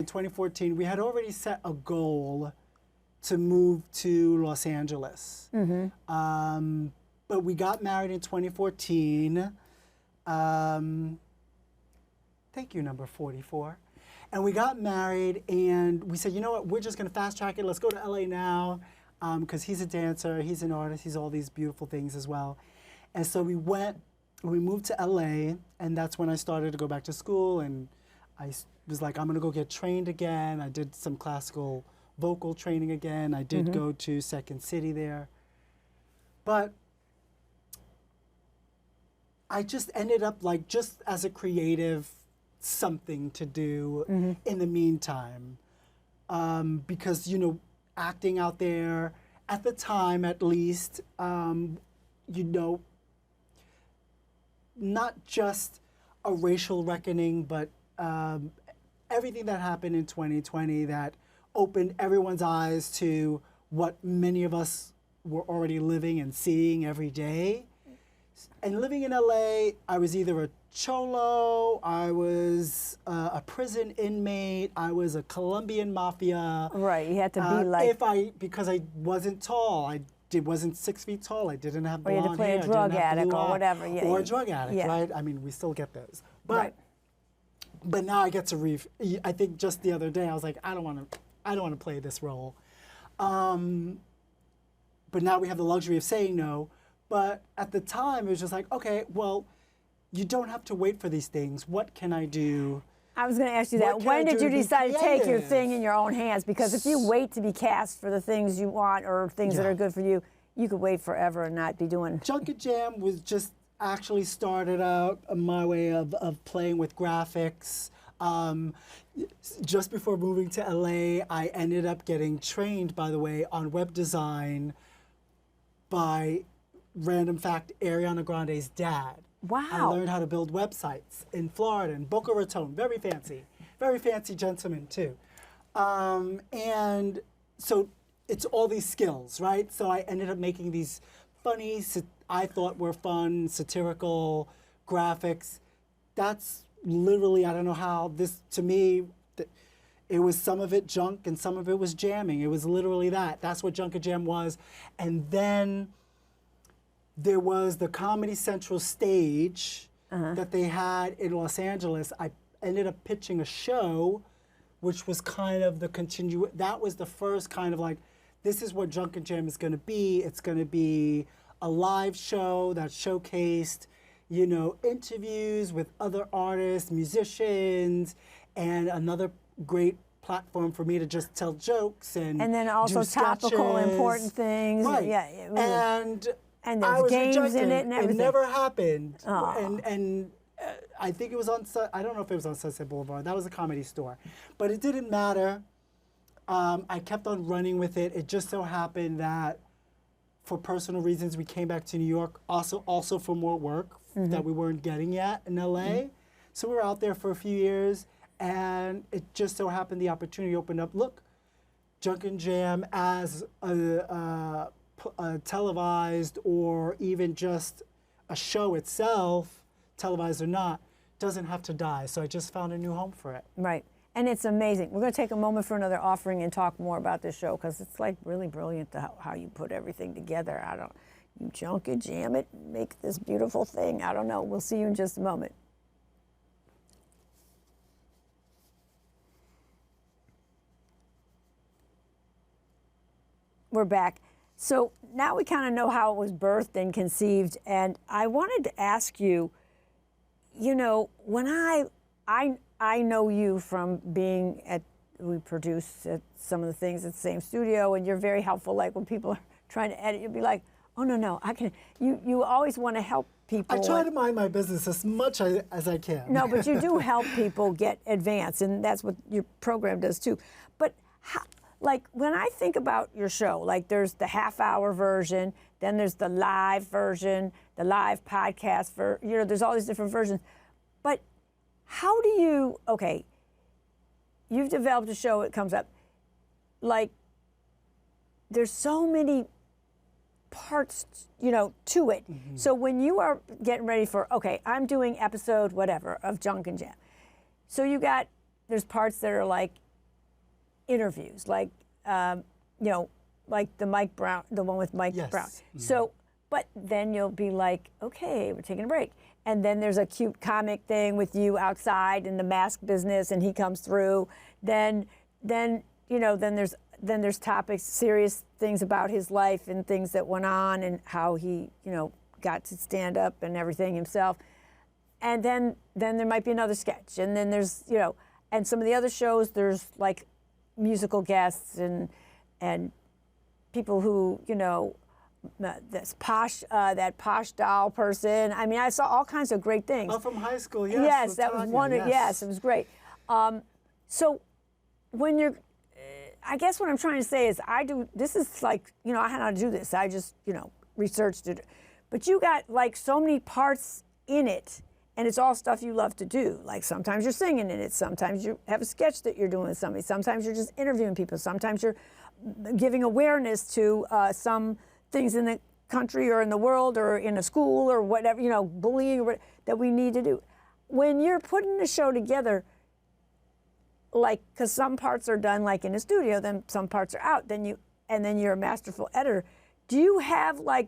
2014, we had already set a goal to move to Los Angeles. But we got married in 2014. Thank you, number 44. And we got married, and we said, you know what, we're just gonna fast track it. Let's go to LA now, because he's a dancer, he's an artist, he's all these beautiful things as well. And so we moved to LA, and that's when I started to go back to school, and I was like, I'm gonna go get trained again. I did some classical vocal training again. I did go to Second City there. But I just ended up like, just as a creative, something to do in the meantime. Because, you know, acting out there, at the time at least, you know, not just a racial reckoning, but everything that happened in 2020 that opened everyone's eyes to what many of us were already living and seeing every day. And living in LA, I was either a cholo, I was a prison inmate, I was a Colombian mafia. Right, you had to be like... Because I wasn't tall, I wasn't 6 feet tall, I didn't have blonde hair. Or you had to play a drug addict or whatever. Or a drug addict, right? I mean, we still get those. But now I get to I think just the other day, I was like, I don't want to play this role. But now we have the luxury of saying no. But at the time, it was just like, okay, well, you don't have to wait for these things. What can I do? I was going to ask you that. When did you decide to take your thing in your own hands? Because if you wait to be cast for the things you want or things that are good for you, you could wait forever and not be doing... Junket Jam was just actually started out my way of playing with graphics. Just before moving to LA, I ended up getting trained, by the way, on web design by... random fact, Ariana Grande's dad. Wow. I learned how to build websites in Florida, in Boca Raton, very fancy gentleman too. And so it's all these skills, right? So I ended up making these funny, I thought were fun, satirical graphics. That's literally, I don't know how this, to me, it was some of it junk and some of it was jamming. It was literally that. That's what Junket Jam was. And then there was the Comedy Central stage that they had in Los Angeles. I ended up pitching a show, which was kind of the that was the first kind of like, this is what Junket Jam is gonna be. It's gonna be a live show that showcased, you know, interviews with other artists, musicians, and another great platform for me to just tell jokes and then also topical, important things. Right. Yeah. And I there's was games rejected. in it and everything. It never happened. Oh. And I think it was on, I don't know if it was on Sunset Boulevard. That was a Comedy Store. But it didn't matter. I kept on running with it. It just so happened that for personal reasons, we came back to New York, also for more work that we weren't getting yet in LA. So we were out there for a few years, and it just so happened the opportunity opened up. Look, Junket Jam as a televised or even just a show itself, televised or not, doesn't have to die. So I just found a new home for it. Right. And it's amazing. We're going to take a moment for another offering and talk more about this show because it's like really brilliant how you put everything together. You Junket Jam it, make this beautiful thing. I don't know. We'll see you in just a moment. We're back. So now we kind of know how it was birthed and conceived, and I wanted to ask you, you know, when I know you from being we produce at some of the things at the same studio, and you're very helpful. Like when people are trying to edit, you'll be like, oh no, I can. You always want to help people. I try to mind my business as much as I can. No, but you do help people get advanced, and that's what your program does too. But how? Like when I think about your show, like there's the half-hour version, then there's the live version, the live podcast, there's all these different versions. But how do you, okay, you've developed a show, it comes up, like there's so many parts, you know, to it. So when you are getting ready for, okay, I'm doing episode whatever of Junket Jam. So there's parts that are like, interviews, like you know, like the Mike Brown, the one with Mike Yes. Brown. Mm-hmm. So, but then you'll be like, okay, we're taking a break, and then there's a cute comic thing with you outside in the mask business, and he comes through. Then you know, then there's topics, serious things about his life and things that went on and how he, you know, got to stand up and everything himself. And then there might be another sketch, and then there's, you know, and some of the other shows there's like musical guests and people who, you know, this posh that posh doll person. I mean, I saw all kinds of great things. Oh, from high school, yes. Yes, that was Latanya, one. yes. Yes, it was great. So when you're, I guess what I'm trying to say is this is like, you know, I had to do this. I just, you know, researched it. But you got like so many parts in it, and it's all stuff you love to do. Like sometimes you're singing in it, sometimes you have a sketch that you're doing with somebody, sometimes you're just interviewing people, sometimes you're giving awareness to some things in the country or in the world or in a school or whatever, you know, bullying or that we need to do. When you're putting the show together, like, because some parts are done like in a studio, then some parts are out, then you're a masterful editor. Do you have like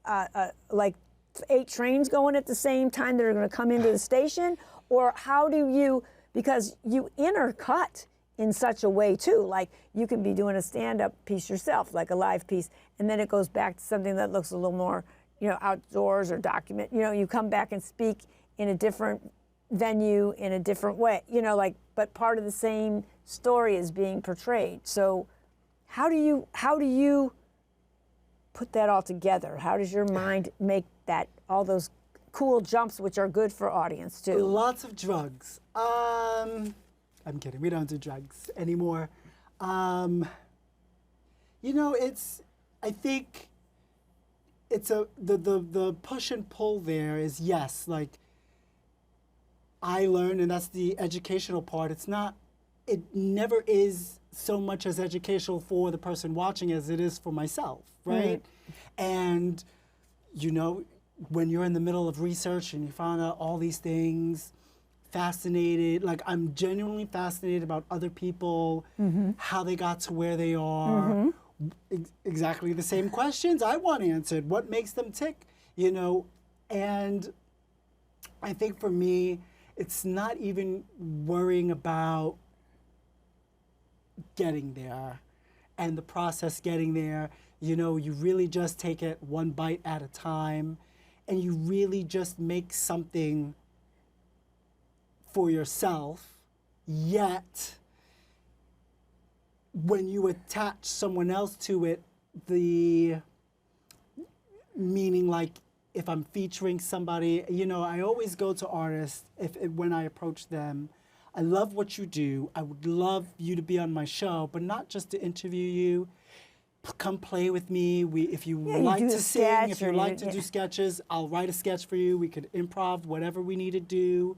8 trains going at the same time that are going to come into the station? Or how do you, because you intercut in such a way too, like you can be doing a stand-up piece yourself, like a live piece, and then it goes back to something that looks a little more, you know, outdoors or document, you know, you come back and speak in a different venue in a different way, you know, like, but part of the same story is being portrayed. So how do you put that all together? How does your mind make that, all those cool jumps which are good for audience too? Lots of drugs. I'm kidding, we don't do drugs anymore. You know, I think it's the push and pull there is, yes, like I learned, and that's the educational part. It never is so much as educational for the person watching as it is for myself, right? And, you know, when you're in the middle of research and you find out all these things, fascinated, like I'm genuinely fascinated about other people, how they got to where they are, exactly the same questions I want answered, what makes them tick, you know? And I think for me, it's not even worrying about getting there and the process getting there. You know, you really just take it one bite at a time, and you really just make something for yourself. Yet, when you attach someone else to it, the meaning, like if I'm featuring somebody, you know, I always go to artists when I approach them. I love what you do. I would love you to be on my show, but not just to interview you. Come play with me. If you like to sing, if you like to do sketches, I'll write a sketch for you. We could improv, whatever we need to do.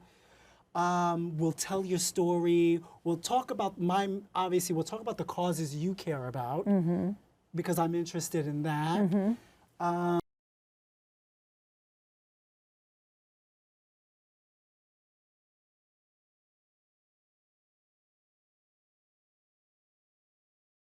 We'll tell your story. We'll talk about obviously, we'll talk about the causes you care about, because I'm interested in that.